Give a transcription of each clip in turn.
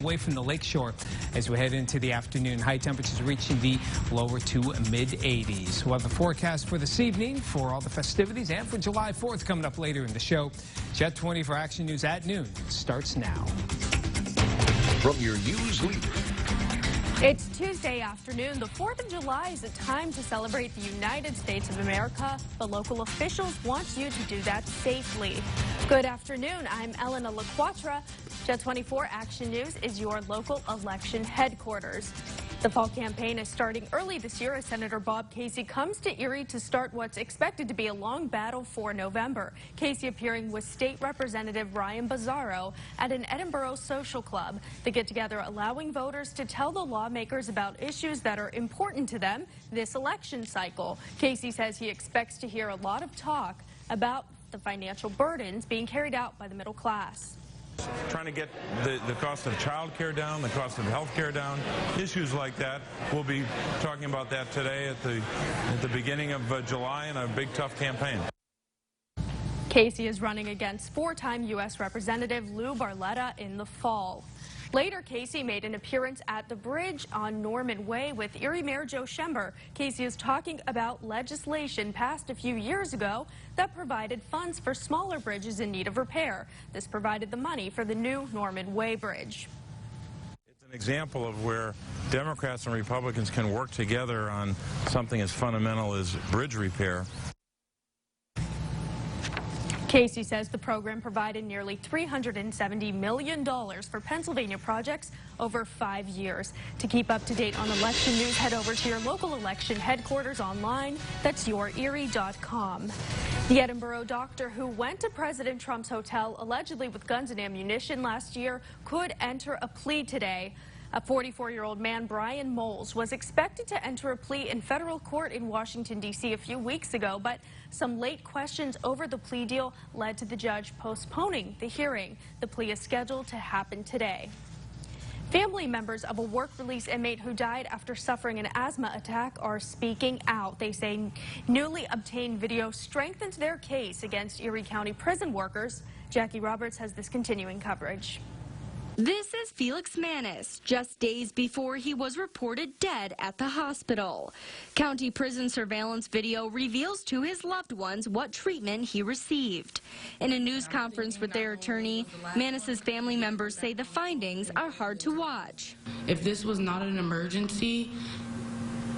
Away from the lakeshore as we head into the afternoon. High temperatures reaching the lower to mid 80s. We'll have the forecast for this evening for all the festivities and for July 4th coming up later in the show. Jet 24 Action News at noon starts now. From your news leader. It's Tuesday afternoon. The 4th of July is a time to celebrate the United States of America, but local officials want you to do that safely. Good afternoon. I'm Elena LaQuatra. Jet 24 Action News is your local election headquarters. The fall campaign is starting early this year as Senator Bob Casey comes to Erie to start what's expected to be a long battle for November. Casey appearing with State Representative Ryan Bizzarro at an Edinboro social club. The get-together allowing voters to tell the lawmakers about issues that are important to them this election cycle. Casey says he expects to hear a lot of talk about the financial burdens being carried out by the middle class. Trying to get the cost of child care down, the cost of health care down, issues like that. We'll be talking about that today at the beginning of July in a big, tough campaign. Casey is running against four-time U.S. Representative Lou Barletta in the fall. Later, Casey made an appearance at the bridge on Norman Way with Erie Mayor Joe Schember. Casey is talking about legislation passed a few years ago that provided funds for smaller bridges in need of repair. This provided the money for the new Norman Way Bridge. It's an example of where Democrats and Republicans can work together on something as fundamental as bridge repair. Casey says the program provided nearly $370 million for Pennsylvania projects over 5 years. To keep up to date on election news, head over to your local election headquarters online. That's yourerie.com. The Edinboro doctor who went to President Trump's hotel allegedly with guns and ammunition last year could enter a plea today. A 44-year-old man, Brian Moles, was expected to enter a plea in federal court in Washington, D.C. a few weeks ago, but some late questions over the plea deal led to the judge postponing the hearing. The plea is scheduled to happen today. Family members of a work release inmate who died after suffering an asthma attack are speaking out. They say newly obtained video strengthens their case against Erie County prison workers. Jackie Roberts has this continuing coverage. This is Felix Manis, just days before he was reported dead at the hospital. County prison surveillance video reveals to his loved ones what treatment he received. In a news conference with their attorney, Manis's family members say the findings are hard to watch. If this was not an emergency,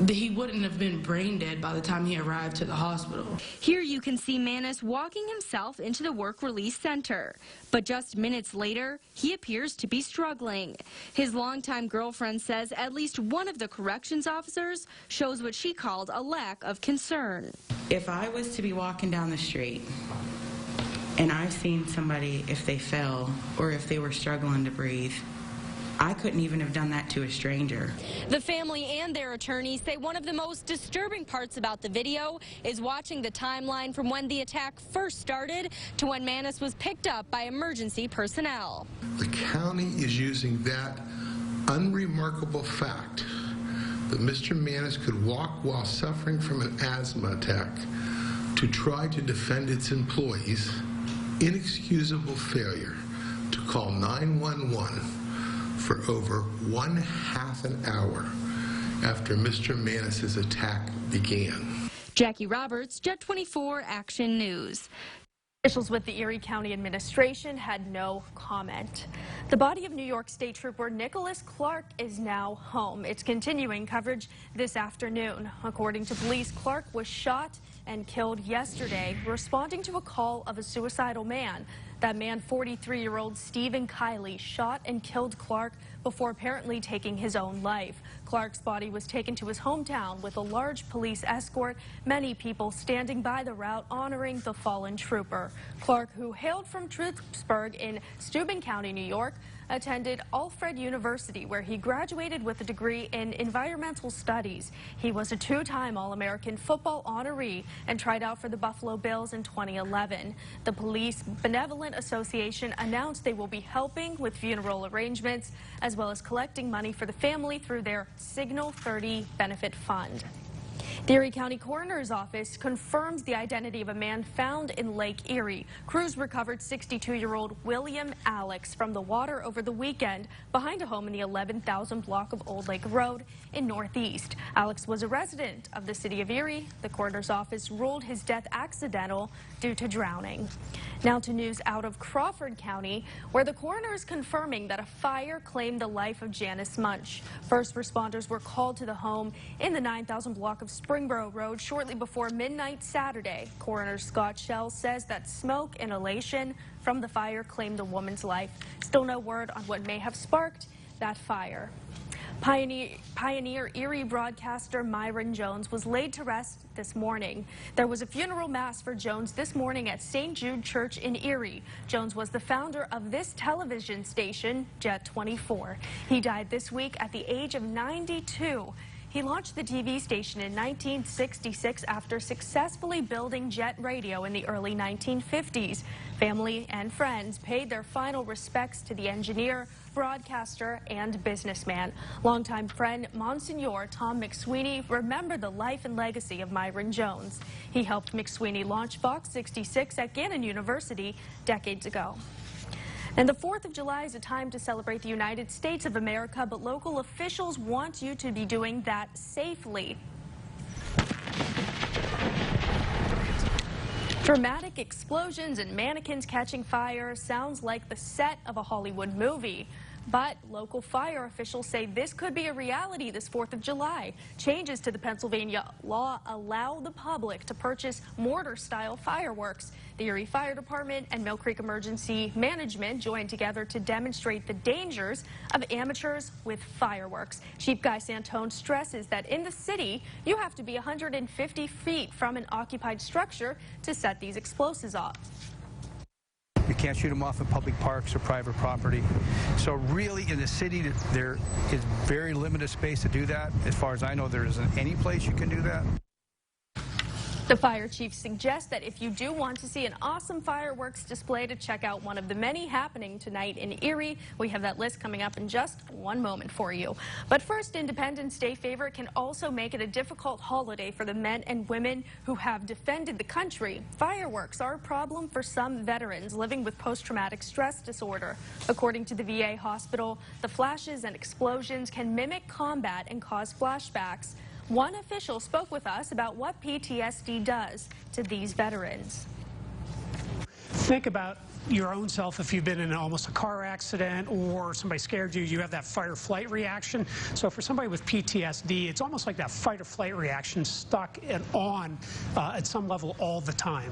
he wouldn't have been brain dead by the time he arrived to the hospital. Here you can see Manis walking himself into the work release center. But just minutes later, he appears to be struggling. His longtime girlfriend says at least one of the corrections officers shows what she called a lack of concern. If I was to be walking down the street and I seen somebody, if they fell or if they were struggling to breathe, I couldn't even have done that to a stranger. The family and their attorneys say one of the most disturbing parts about the video is watching the timeline from when the attack first started to when Manis was picked up by emergency personnel. The county is using that unremarkable fact that Mr. Manis could walk while suffering from an asthma attack to try to defend its employees' inexcusable failure to call 911 for over 1/2 an hour after Mr. Manis's attack began. Jackie Roberts, Jet 24 Action News. Officials with the Erie County administration had no comment. The body of New York State Trooper Nicholas Clark is now home. It's continuing coverage this afternoon. According to police, Clark was shot and killed yesterday, responding to a call of a suicidal man. That man, 43-year-old Stephen Kiley, shot and killed Clark before apparently taking his own life. Clark's body was taken to his hometown with a large police escort, many people standing by the route honoring the fallen trooper. Clark, who hailed from Troopsburg in Steuben County, New York, attended Alfred University, where he graduated with a degree in environmental studies. He was a two-time All-American football honoree and tried out for the Buffalo Bills in 2011. The Police Benevolent Association announced they will be helping with funeral arrangements as well as collecting money for the family through their Signal 30 benefit fund. The Erie County Coroner's Office confirms the identity of a man found in Lake Erie. Crews recovered 62-year-old William Alex from the water over the weekend behind a home in the 11,000 block of Old Lake Road in Northeast. Alex was a resident of the city of Erie. The coroner's office ruled his death accidental due to drowning. Now to news out of Crawford County, where the coroner is confirming that a fire claimed the life of Janice Munch. First responders were called to the home in the 9,000 block of Springboro Road shortly before midnight Saturday. Coroner Scott Shell says that smoke inhalation from the fire claimed a woman's life. Still no word on what may have sparked that fire. Pioneer Erie broadcaster Myron Jones was laid to rest this morning. There was a funeral mass for Jones this morning at St. Jude Church in Erie. Jones was the founder of this television station, Jet 24. He died this week at the age of 92. He launched the TV station in 1966 after successfully building Jet Radio in the early 1950s. Family and friends paid their final respects to the engineer, broadcaster, and businessman. Longtime friend Monsignor Tom McSweeney remembered the life and legacy of Myron Jones. He helped McSweeney launch Fox 66 at Gannon University decades ago. And the 4th of July is a time to celebrate the United States of America, but local officials want you to be doing that safely. Dramatic explosions and mannequins catching fire sounds like the set of a Hollywood movie. But local fire officials say this could be a reality this 4th of July. Changes to the Pennsylvania law allow the public to purchase mortar-style fireworks. The Erie Fire Department and Mill Creek Emergency Management joined together to demonstrate the dangers of amateurs with fireworks. Chief Guy Santone stresses that in the city, you have to be 150 feet from an occupied structure to set these explosives off. You can't shoot them off in public parks or private property. So really in the city, there is very limited space to do that. As far as I know, there isn't any place you can do that. The fire chief suggests that if you do want to see an awesome fireworks display, to check out one of the many happening tonight in Erie. We have that list coming up in just one moment for you. But first, Independence Day fever can also make it a difficult holiday for the men and women who have defended the country. Fireworks are a problem for some veterans living with post-traumatic stress disorder. According to the VA hospital, the flashes and explosions can mimic combat and cause flashbacks. One official spoke with us about what PTSD does to these veterans. Think about your own self if you've been in almost a car accident or somebody scared you, you have that fight or flight reaction. So for somebody with PTSD, it's almost like that fight or flight reaction stuck and on at some level all the time.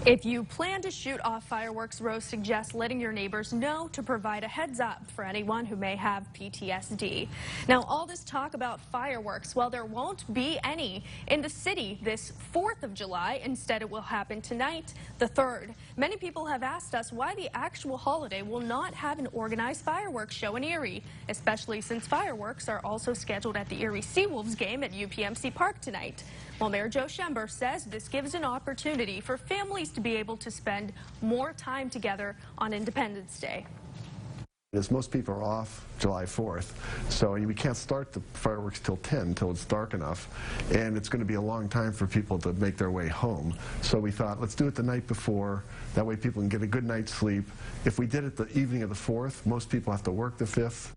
If you plan to shoot off fireworks, Rose suggests letting your neighbors know to provide a heads up for anyone who may have PTSD. Now, all this talk about fireworks, well, there won't be any in the city this 4th of July. Instead, it will happen tonight, the 3rd. Many people have asked us why the actual holiday will not have an organized fireworks show in Erie, especially since fireworks are also scheduled at the Erie Seawolves game at UPMC Park tonight. Well, Mayor Joe Schember says this gives an opportunity for families to be able to spend more time together on Independence Day. As most people are off July 4th, so we can't start the fireworks till 10 until it's dark enough, and it's going to be a long time for people to make their way home. So we thought, let's do it the night before. That way people can get a good night's sleep. If we did it the evening of the 4th, most people have to work the 5th.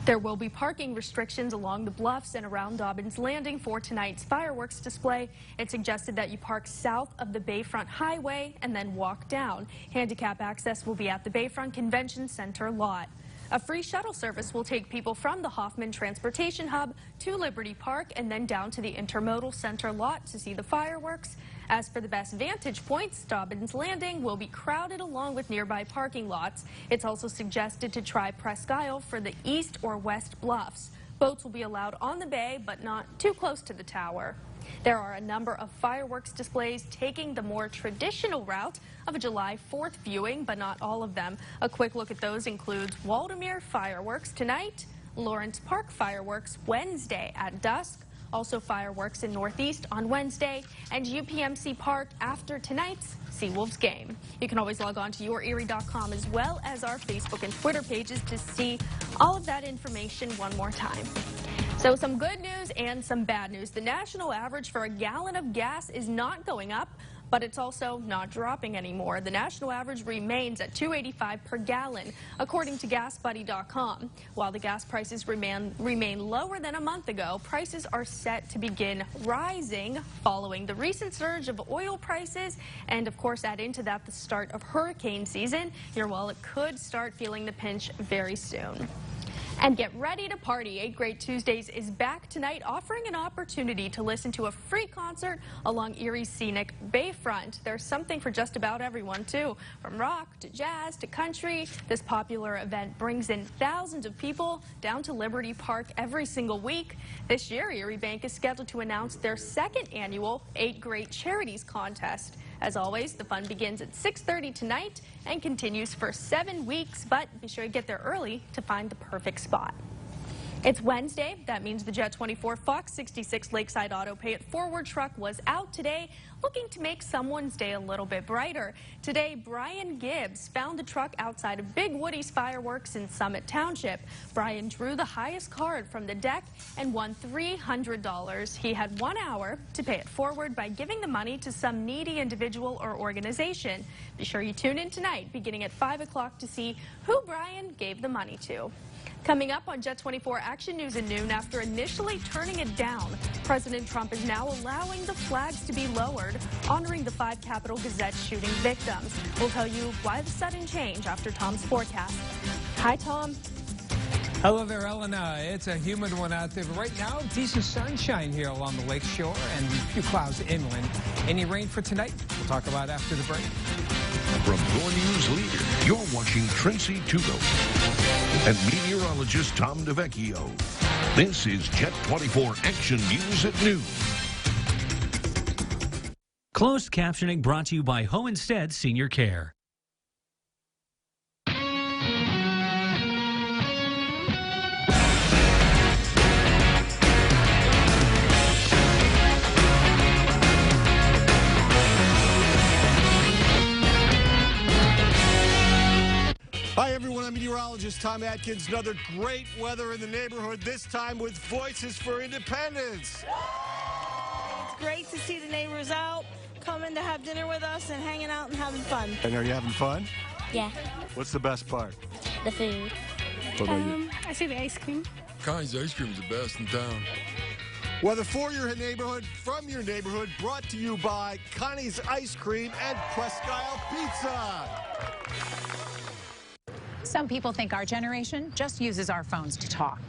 There will be parking restrictions along the bluffs and around Dobbins Landing for tonight's fireworks display. It's suggested that you park south of the Bayfront Highway and then walk down. Handicap access will be at the Bayfront Convention Center lot. A free shuttle service will take people from the Hoffman Transportation Hub to Liberty Park and then down to the Intermodal Center lot to see the fireworks. As for the best vantage points, Dobbins Landing will be crowded along with nearby parking lots. It's also suggested to try Presque Isle for the east or west bluffs. Boats will be allowed on the bay, but not too close to the tower. There are a number of fireworks displays taking the more traditional route of a July 4th viewing, but not all of them. A quick look at those includes Waldameer fireworks tonight, Lawrence Park fireworks Wednesday at dusk, also fireworks in Northeast on Wednesday, and UPMC Park after tonight's Seawolves game. You can always log on to YourErie.com as well as our Facebook and Twitter pages to see all of that information one more time. So some good news and some bad news. The national average for a gallon of gas is not going up, but it's also not dropping anymore. The national average remains at $2.85 per gallon, according to GasBuddy.com. While the gas prices remain lower than a month ago, prices are set to begin rising following the recent surge of oil prices, and of course add into that the start of hurricane season. Your wallet could start feeling the pinch very soon. And get ready to party. 8 Great Tuesdays is back tonight, offering an opportunity to listen to a free concert along Erie's scenic Bayfront. There's something for just about everyone, too. From rock to jazz to country, this popular event brings in thousands of people down to Liberty Park every single week. This year, Erie Bank is scheduled to announce their second annual 8 Great Charities contest. As always, the fun begins at 6:30 tonight and continues for 7 weeks, but be sure to get there early to find the perfect spot. It's Wednesday. That means the Jet 24 Fox 66 Lakeside Auto Pay It Forward truck was out today, looking to make someone's day a little bit brighter. Today, Brian Gibbs found the truck outside of Big Woody's Fireworks in Summit Township. Brian drew the highest card from the deck and won $300. He had 1 hour to pay it forward by giving the money to some needy individual or organization. Be sure you tune in tonight, beginning at 5 o'clock, to see who Brian gave the money to. Coming up on Jet 24 Action News at noon, after initially turning it down, President Trump is now allowing the flags to be lowered, honoring the 5 Capitol Gazette shooting victims. We'll tell you why the sudden change after Tom's forecast. Hi, Tom. Hello there, Elena. It's a humid one out there, but right now, decent sunshine here along the lake shore and a few clouds inland. Any rain for tonight? We'll talk about after the break. From your news leader, you're watching Tracy Tugo and meteorologist Tom DeVecchio. This is Jet 24 Action News at noon. Closed captioning brought to you by Homestead Senior Care. Hi, everyone. I'm meteorologist Tom Atkins. Another great weather in the neighborhood, this time with Voices for Independence. It's great to see the neighbors out, coming to have dinner with us and hanging out and having fun. And are you having fun? Yeah. What's the best part? The food. What about you? I see the ice cream. Connie's ice cream is the best in town. Weather for your neighborhood, from your neighborhood, brought to you by Connie's Ice Cream and Presque Isle Pizza. Some people think our generation just uses our phones to talk.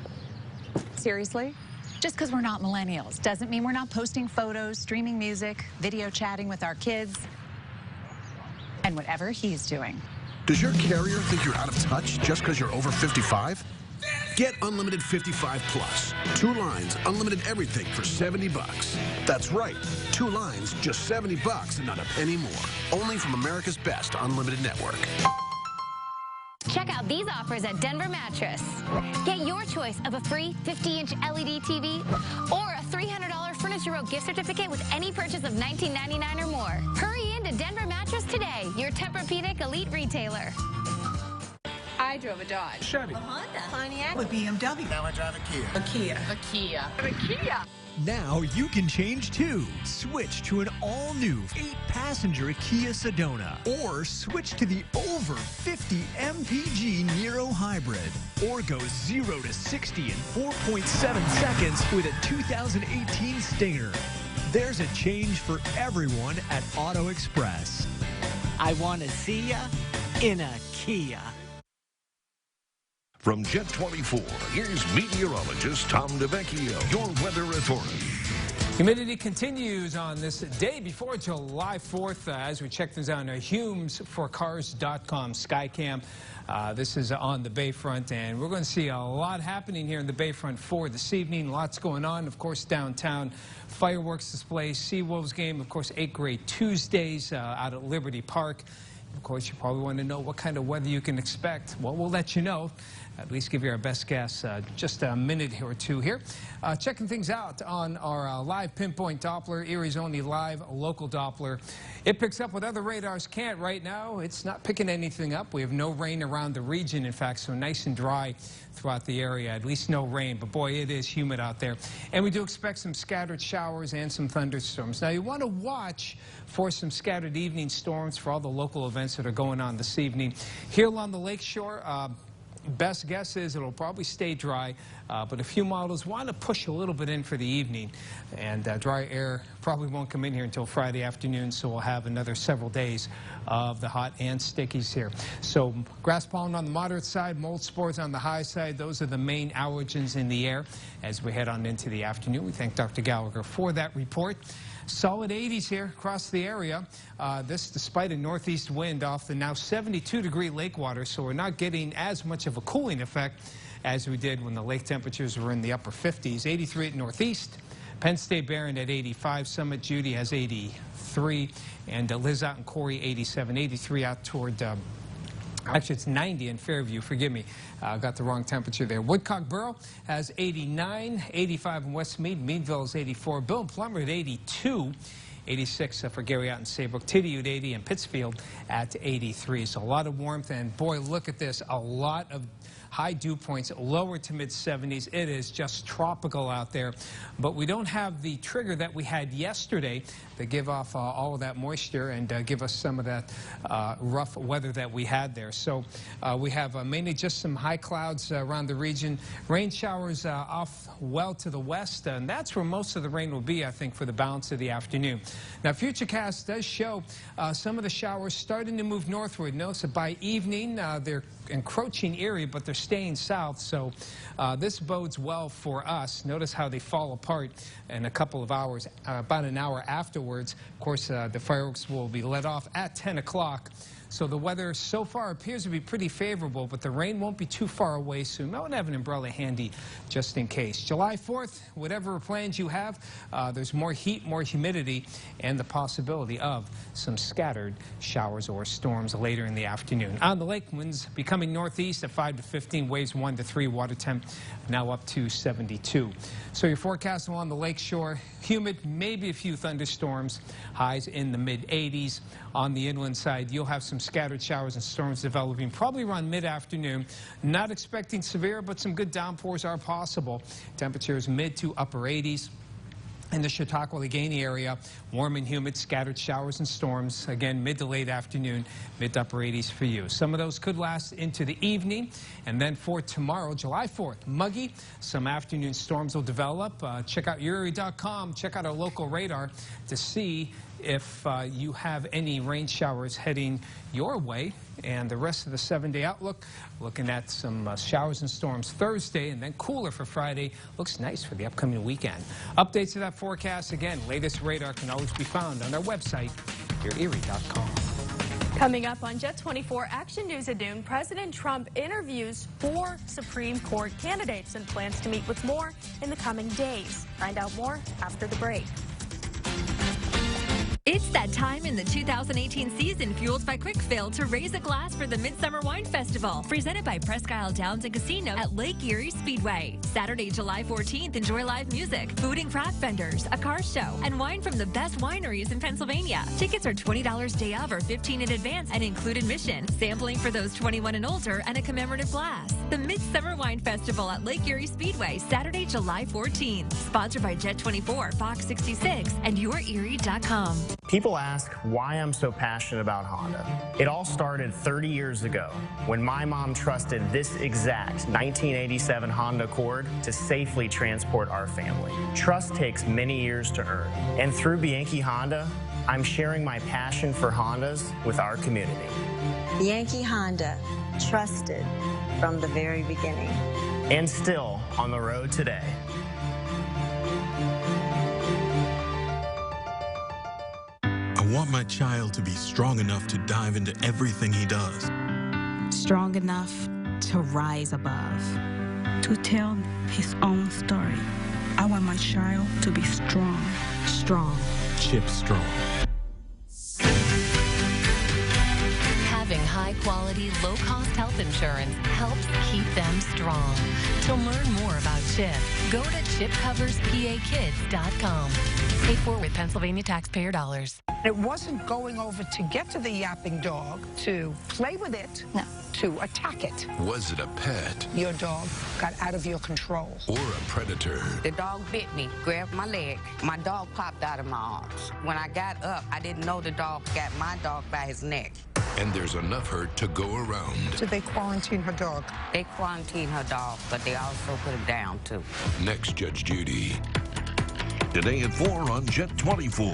Seriously? Just because we're not millennials doesn't mean we're not posting photos, streaming music, video chatting with our kids, and whatever he's doing. Does your carrier think you're out of touch just because you're over 55? Get Unlimited 55 Plus. 2 lines, unlimited everything for $70. That's right, 2 lines, just $70 and not a penny more. Only from America's best unlimited network. Check out these offers at Denver Mattress. Get your choice of a free 50-inch LED TV or a $300 Furniture Row gift certificate with any purchase of $19.99 or more. Hurry into Denver Mattress today, your Tempur-Pedic elite retailer. I drove a Dodge. Chevy. A Honda. Pontiac. A BMW. Now I drive a Kia. A Kia. A Kia. Now you can change too. Switch to an all-new 8-passenger Kia Sedona, or switch to the over 50 MPG Niro Hybrid, or go 0 to 60 in 4.7 seconds with a 2018 Stinger. There's a change for everyone at Auto Express. I want to see ya in a Kia. From Jet 24, here's meteorologist Tom DeVecchio, your weather authority. Humidity continues on this day before July 4th as we check things out on HumesForCars.com Skycam. This is on the Bayfront, and we're going to see a lot happening here in the Bayfront for this evening. Lots going on, of course, downtown. Fireworks displays, Seawolves game, of course, 8 Great Tuesdays out at Liberty Park. Of course, you probably want to know what kind of weather you can expect. Well, we'll let you know. at least give you our best guess just a minute or two here. Checking things out on our live pinpoint Doppler, Erie's only live local Doppler. It picks up what other radars can't right now. It's not picking anything up. We have no rain around the region, in fact, so nice and dry throughout the area. At least no rain, but boy, it is humid out there. And we do expect some scattered showers and some thunderstorms. Now, you want to watch for some scattered evening storms for all the local events that are going on this evening. Here along the lakeshore, best guess is it'll probably stay dry, but a few models want to push a little bit in for the evening, and dry air probably won't come in here until Friday afternoon, so we'll have another several days of the hot and stickies here. So grass pollen on the moderate side, mold spores on the high side. Those are the main allergens in the air as we head on into the afternoon. We thank Dr. Gallagher for that report. Solid 80s here across the area. This despite a northeast wind off the now 72-degree lake water, so we're not getting as much of a cooling effect as we did when the lake temperatures were in the upper 50s. 83 at northeast. Penn State Barron at 85. Summit Judy has 83. And Liz out in Corey, 87. 83 out toward... Actually, it's 90 in Fairview. Forgive me. Got the wrong temperature there. Woodcock Borough has 89. 85 in Westmead. Meadville is 84. Bill and Plummer at 82. 86 for Gary out in Saybrook. Tiddy at 80 and Pittsfield at 83. So a lot of warmth. And boy, look at this. A lot of high dew points, lower to mid-70s. It is just tropical out there. But we don't have the trigger that we had yesterday to give off all of that moisture and give us some of that rough weather that we had there. So we have mainly just some high clouds around the region. Rain showers off well to the west, and that's where most of the rain will be, I think, for the balance of the afternoon. Now, Futurecast does show some of the showers starting to move northward. Notice that by evening, they're encroaching Erie, but they're staying south, so this bodes well for us. Notice how they fall apart in a couple of hours, about an hour afterwards. Of course, the fireworks will be let off at 10 o'clock. So the weather so far appears to be pretty favorable, but the rain won't be too far away, so you might have an umbrella handy just in case. July 4th, whatever plans you have, there's more heat, more humidity, and the possibility of some scattered showers or storms later in the afternoon. On the lake, winds becoming northeast at 5 to 15, waves 1 to 3, water temp now up to 72. So your forecast along the lake shore, humid, maybe a few thunderstorms, highs in the mid-80s. On the inland side, you'll have some scattered showers and storms developing probably around mid-afternoon. Not expecting severe, but some good downpours are possible. Temperatures mid to upper 80s. In the Chautauqua-Allegheny area, warm and humid, scattered showers and storms. Again, mid to late afternoon, mid to upper 80s for you. Some of those could last into the evening. And then for tomorrow, July 4th, muggy. Some afternoon storms will develop. Check out Erie.com. Check out our local radar to see if you have any rain showers heading your way. And the rest of the 7-day outlook, looking at some showers and storms Thursday and then cooler for Friday. Looks nice for the upcoming weekend. Updates to that forecast, again, latest radar can always be found on our website, YourErie.com. Coming up on Jet 24 Action News at noon, President Trump interviews 4 Supreme Court candidates and plans to meet with more in the coming days. Find out more after the break. It's that time in the 2018 season, fueled by Quick Fill, to raise a glass for the Midsummer Wine Festival, presented by Presque Isle Downs and Casino at Lake Erie Speedway. Saturday, July 14th, enjoy live music, food and craft vendors, a car show, and wine from the best wineries in Pennsylvania. Tickets are $20 day of or $15 in advance and include admission, sampling for those 21 and older, and a commemorative glass. The Midsummer Wine Festival at Lake Erie Speedway, Saturday, July 14th. Sponsored by Jet 24, Fox 66, and YourErie.com. People ask why I'm so passionate about Honda. It all started 30 years ago when my mom trusted this exact 1987 Honda Accord to safely transport our family. Trust takes many years to earn, and through Bianchi Honda, I'm sharing my passion for Hondas with our community. Bianchi Honda, trusted from the very beginning. And still on the road today. I want my child to be strong enough to dive into everything he does. Strong enough to rise above. To tell his own story. I want my child to be strong. Strong. Chip Strong. Having high high-quality, low-cost health insurance helps keep them strong. To learn more about CHIP, go to chipcoverspakids.com. Paid for with Pennsylvania taxpayer dollars. It wasn't going over to get to the yapping dog, to play with it, to attack it. Was it a pet? Your dog got out of your control. Or a predator? The dog bit me, grabbed my leg. My dog popped out of my arms. When I got up, I didn't know the dog got my dog by his neck. And there's enough hurt to go around. Did they quarantine her dog? They quarantined her dog, but they also put him down, too. Next, Judge Judy. Today at 4 on Jet 24.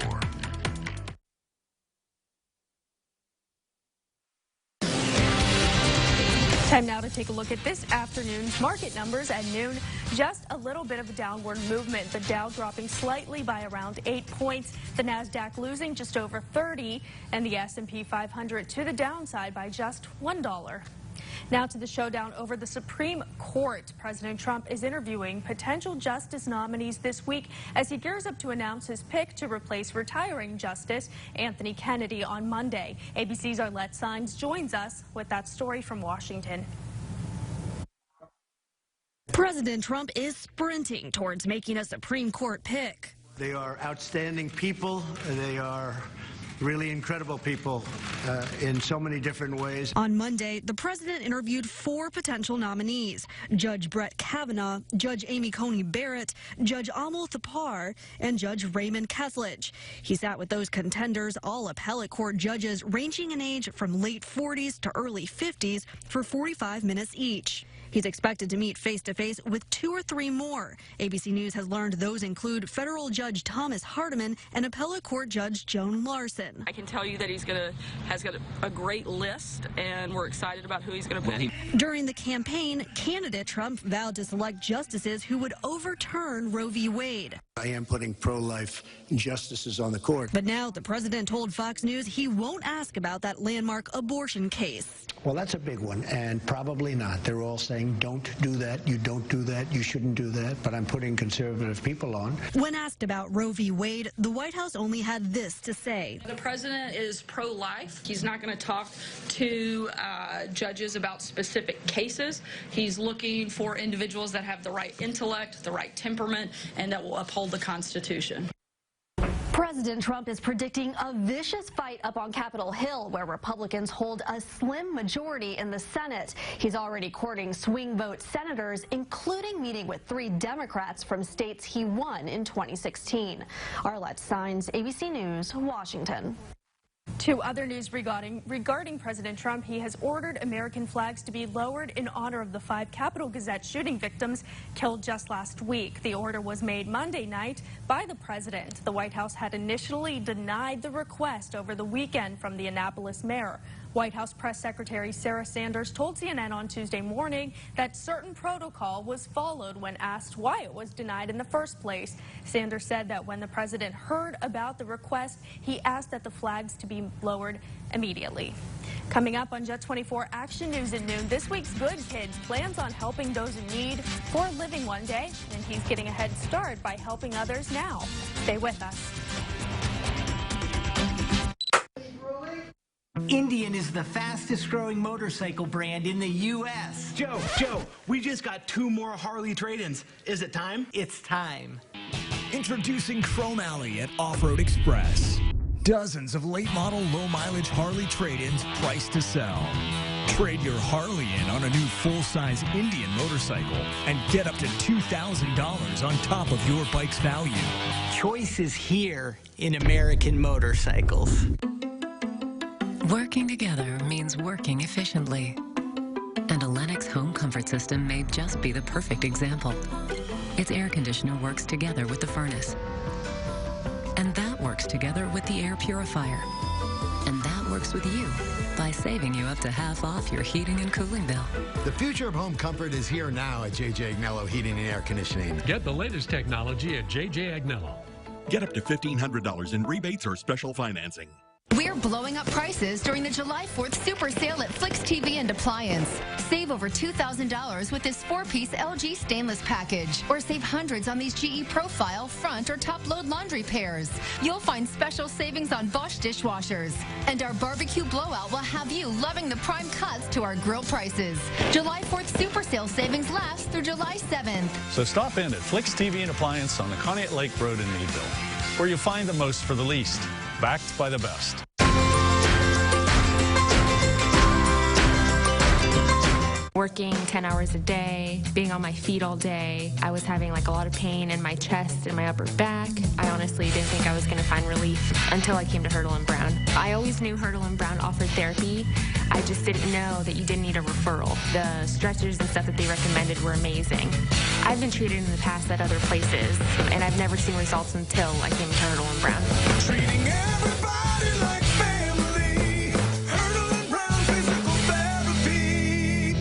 Time now to take a look at this afternoon's market numbers at noon. Just a little bit of a downward movement. The Dow dropping slightly by around 8 points. The Nasdaq losing just over 30, and the S&P 500 to the downside by just $1. Now to the showdown over the Supreme Court. President Trump is interviewing potential justice nominees this week as he gears up to announce his pick to replace retiring Justice Anthony Kennedy on Monday. ABC's Arlette Saenz joins us with that story from Washington. President Trump is sprinting towards making a Supreme Court pick. They are outstanding people. They are really incredible people in so many different ways. On Monday, the president interviewed 4 potential nominees: Judge Brett Kavanaugh, Judge Amy Coney Barrett, Judge Amol Thapar, and Judge Raymond Keslich. He sat with those contenders, all appellate court judges ranging in age from late 40s to early 50s, for 45 minutes each. He's expected to meet face-to-face with 2 or 3 more. ABC News has learned those include federal Judge Thomas Hardiman and appellate court Judge Joan Larson. I can tell you that has got a great list, and we're excited about who he's going to put. During the campaign, candidate Trump vowed to select justices who would overturn Roe v. Wade. I am putting pro-life justices on the court. But now the president told Fox News he won't ask about that landmark abortion case. Well, that's a big one, and probably not. They're all saying, don't do that, you don't do that, you shouldn't do that, but I'm putting conservative people on. When asked about Roe v. Wade, the White House only had this to say. The president is pro-life. He's not going to talk to judges about specific cases. He's looking for individuals that have the right intellect, the right temperament, and that will uphold the Constitution. President Trump is predicting a vicious fight up on Capitol Hill, where Republicans hold a slim majority in the Senate. He's already courting swing vote senators, including meeting with 3 Democrats from states he won in 2016. Arlette Saenz, ABC News, Washington. To other news regarding President Trump, he has ordered American flags to be lowered in honor of the 5 Capitol Gazette shooting victims killed just last week. The order was made Monday night by the president. The White House had initially denied the request over the weekend from the Annapolis mayor. White House Press Secretary Sarah Sanders told CNN on Tuesday morning that certain protocol was followed when asked why it was denied in the first place. Sanders said that when the president heard about the request, he asked that the flags to be lowered immediately. Coming up on Jet 24 Action News at noon, this week's Good Kids plans on helping those in need for a living one day, and he's getting a head start by helping others now. Stay with us. Indian is the fastest growing motorcycle brand in the U.S. Joe, we just got 2 more Harley trade-ins. Is it time? It's time. Introducing Chrome Alley at Off-Road Express. Dozens of late model, low mileage Harley trade-ins priced to sell. Trade your Harley in on a new full-size Indian motorcycle and get up to $2,000 on top of your bike's value. Choice is here in American motorcycles. Working together means working efficiently. And a Lennox home comfort system may just be the perfect example. Its air conditioner works together with the furnace. And that works together with the air purifier. And that works with you by saving you up to half off your heating and cooling bill. The future of home comfort is here now at J.J. Agnello Heating and Air Conditioning. Get the latest technology at J.J. Agnello. Get up to $1,500 in rebates or special financing. We're blowing up prices during the July 4th super sale at Flicks TV and Appliance. Save over $2,000 with this 4-piece LG stainless package. Or save hundreds on these GE Profile front or top load laundry pairs. You'll find special savings on Bosch dishwashers. And our barbecue blowout will have you loving the prime cuts to our grill prices. July 4th super sale savings lasts through July 7th. So stop in at Flicks TV and Appliance on the Conneaut Lake Road in Meadville, where you'll find the most for the least, backed by the best. Working 10 hours a day, being on my feet all day, I was having like a lot of pain in my chest and my upper back. I honestly didn't think I was going to find relief until I came to Hurdle & Brown. I always knew Hurdle & Brown offered therapy. I just didn't know that you didn't need a referral. The stretchers and stuff that they recommended were amazing. I've been treated in the past at other places, and I've never seen results until I came to Hurdle & Brown. Treating everybody like family. Hurdle & Brown Physical Therapy.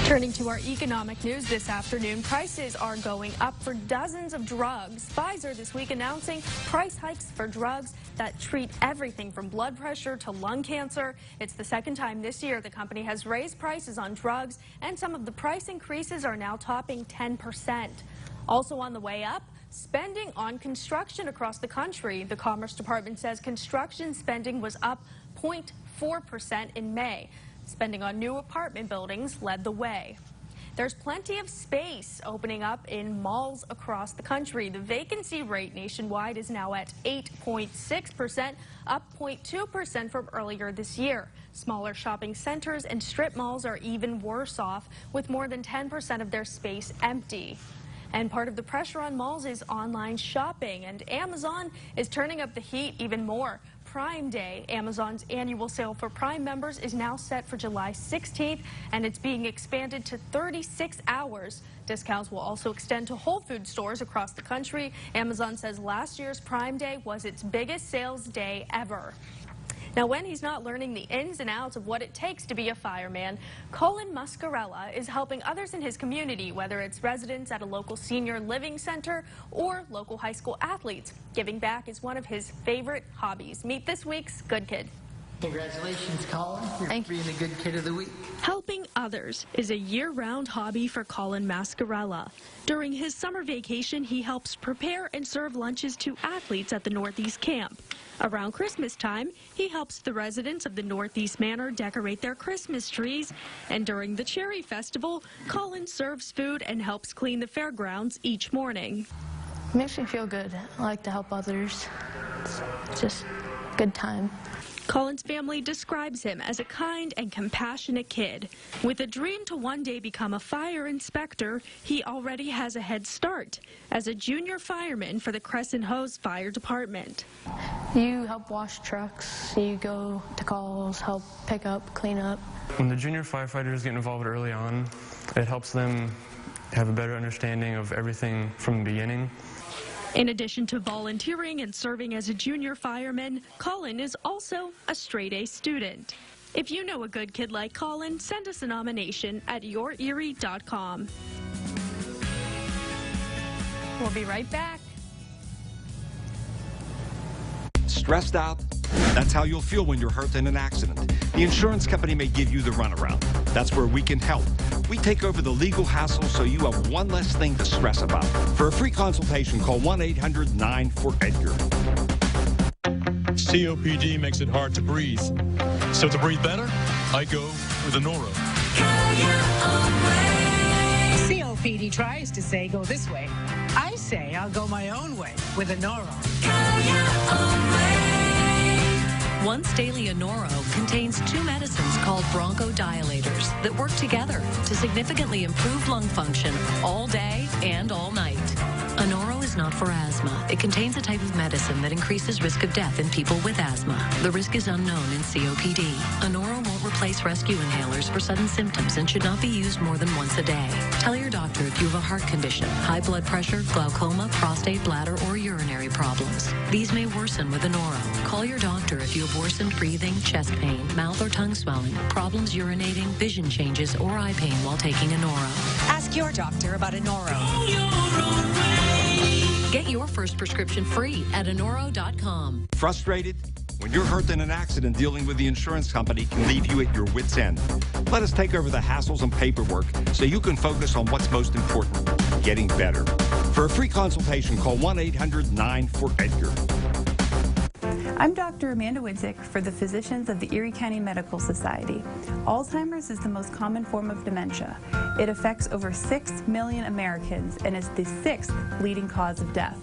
Turning to our economic news this afternoon, prices are going up for dozens of drugs. Pfizer this week announcing price hikes for drugs that treat everything from blood pressure to lung cancer. It's the second time this year the company has raised prices on drugs, and some of the price increases are now topping 10%. Also on the way up, spending on construction across the country. The Commerce Department says construction spending was up 0.4% in May. Spending on new apartment buildings led the way. There's plenty of space opening up in malls across the country. The vacancy rate nationwide is now at 8.6%, up 0.2% from earlier this year. Smaller shopping centers and strip malls are even worse off, with more than 10% of their space empty. And part of the pressure on malls is online shopping, and Amazon is turning up the heat even more. Prime Day, Amazon's annual sale for Prime members, is now set for July 16th, and it's being expanded to 36 hours. Discounts will also extend to Whole Foods stores across the country. Amazon says last year's Prime Day was its biggest sales day ever. Now, when he's not learning the ins and outs of what it takes to be a fireman, Colin Muscarella is helping others in his community, whether it's residents at a local senior living center or local high school athletes. Giving back is one of his favorite hobbies. Meet this week's Good Kid. Congratulations, Colin. You're being the Good Kid of the Week. Helping others is a year-round hobby for Colin Mascarella. During his summer vacation, he helps prepare and serve lunches to athletes at the Northeast Camp. Around Christmas time, he helps the residents of the Northeast Manor decorate their Christmas trees. And during the Cherry Festival, Colin serves food and helps clean the fairgrounds each morning. It makes me feel good. I like to help others. It's just a good time. Colin's family describes him as a kind and compassionate kid. With a dream to one day become a fire inspector, he already has a head start as a junior fireman for the Crescent Hose Fire Department. You help wash trucks, you go to calls, help pick up, clean up. When the junior firefighters get involved early on, it helps them have a better understanding of everything from the beginning. In addition to volunteering and serving as a junior fireman, Colin is also a straight-A student. If you know a good kid like Colin, send us a nomination at yourerie.com. We'll be right back. Stressed out? That's how you'll feel when you're hurt in an accident. The insurance company may give you the runaround. That's where we can help. We take over the legal hassle so you have one less thing to stress about. For a free consultation, call 1-800-9-4-EDGAR. COPD makes it hard to breathe. So to breathe better, I go with Anoro. COPD tries to say go this way. I say I'll go my own way with Anoro. Once daily Anoro contains two medicines called bronchodilators that work together to significantly improve lung function all day and all night. Anoro is not for asthma. It contains a type of medicine that increases risk of death in people with asthma. The risk is unknown in COPD. Anoro won't replace rescue inhalers for sudden symptoms and should not be used more than once a day. Tell your doctor if you have a heart condition, high blood pressure, glaucoma, prostate, bladder, or urinary problems. These may worsen with Anoro. Call your doctor if you have worsened breathing, chest pain, mouth or tongue swelling, problems urinating, vision changes, or eye pain while taking Anoro. Ask your doctor about Anoro. Get your first prescription free at Anoro.com. Frustrated? When you're hurt in an accident, dealing with the insurance company can leave you at your wit's end. Let us take over the hassles and paperwork so you can focus on what's most important, getting better. For a free consultation, call 1-800-9-4-EDGAR. I'm Dr. Amanda Widzik for the Physicians of the Erie County Medical Society. Alzheimer's is the most common form of dementia. It affects over 6 million Americans and is the 6th leading cause of death.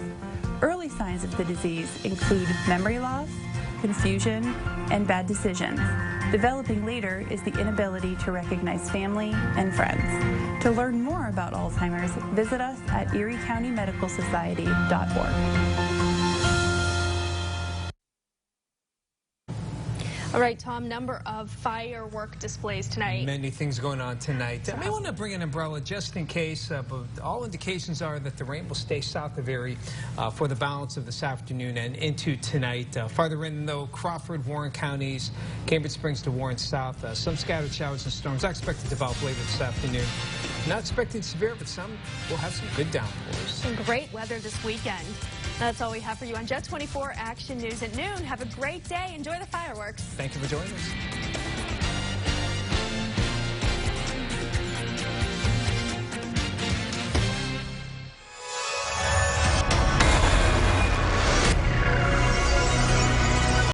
Early signs of the disease include memory loss, confusion, and bad decisions. Developing later is the inability to recognize family and friends. To learn more about Alzheimer's, visit us at eriecountyMedicalSociety.org. All right, Tom, number of firework displays tonight. Many things going on tonight. I may want to bring an umbrella just in case, but all indications are that the rain will stay south of Erie for the balance of this afternoon and into tonight. Farther in, though, Crawford, Warren counties, Cambridge Springs to Warren South. Some scattered showers and storms are expected to develop later this afternoon. Not expected severe, but some will have some good downpours. Some great weather this weekend. That's all we have for you on Jet 24 Action News at noon. Have a great day. Enjoy the fireworks. Thank you for joining us.